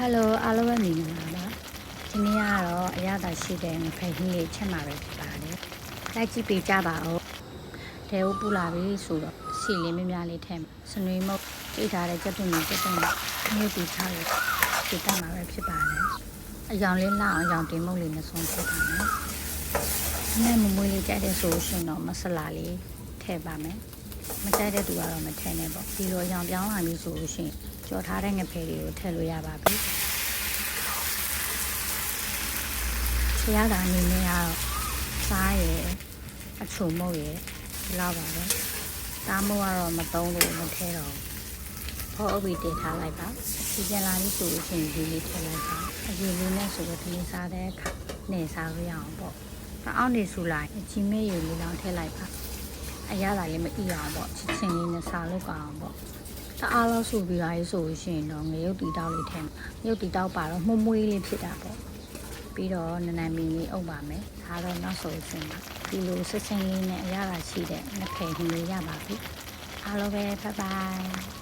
Hello အားလုံးပဲမြင်နေလားပါဒီနေ့ကတော့အရသာရှိတဲ့ငဖက်ဟင်းလေးချက်မှာပဲဖြစ်ပါတယ်လိုက်ကြည့်ပေးကြပါဦးတဲဦးပူလာပြီဆိုတော့စီလေးများများလေးထည့်စနွေးမုတ်ကြိတ်ထားတဲ့ကြက်သွန်ကြက်သွန်မြို့တီချားလေးဒီတက်မှာပဲဖြစ်ပါတယ်အယောင်လေးလှအောင်ရောင်တင်မုတ်လေးနဲ့ဆုံးထည့်ပါမယ်နဲ့မမွေးလေးကြိုက်တဲ့ဆိုရှင်တော့မဆလာလေးထည့်ပါမယ်မကြိုက်တဲ့သူကတော့မထည့်နဲ့ပေါ့ဒီလိုရောင်ပြောင်းလာပြီဆိုလို့ရှိရင်ကြော်ထားတဲ့ငဖက်လေးကိုထည့်လို့ရပါပြီဆရာကအနေနဲ့ကတော့စားရယ်အချုံမုတ်ရယ်ဒီလောက်ပါပဲတားမိုးကတော့မသုံးလို့မထဲတော့ဖောအုပ်ပြီးတင်ထားလိုက်ပါဒီပြန်လာပြီးဆိုလို့ရှိရင်ဒီလေးထည့်လိုက်ပါအရင်လေးနဲ့ဆိုတော့ဒီလေးစားတဲ့အခါနေစားလို့ရအောင်ပေါ့အောက်နေဆူလိုက်အချင်းမဲရေလေးလောင်းထည့်လိုက်ပါအရသာလေးမအီအောင်ပေါ့ချစ်ချင်းလေးနဲ့စားလို့ကောင်းအောင်ပေါ့တအားလို့ဆူပြီးလာရေးဆိုလို့ရှိရင်တော့ငရုတ်တီတောက်လေးထည့်ငရုတ်တီတောက်ပါတော့မှုမွေးလေးဖြစ်တာပေါ့ပြီးတော့နနမီလေးအုပ်ပါမယ်ဒါတော့နောက်ဆုံးရှင်ပါဒီလိုဆက်ချင်းလေးနဲ့အရသာရှိတဲ့ငဖယ်ဟင်းလေးရပါပြီအားလုံးပဲဘိုင်ဘိုင်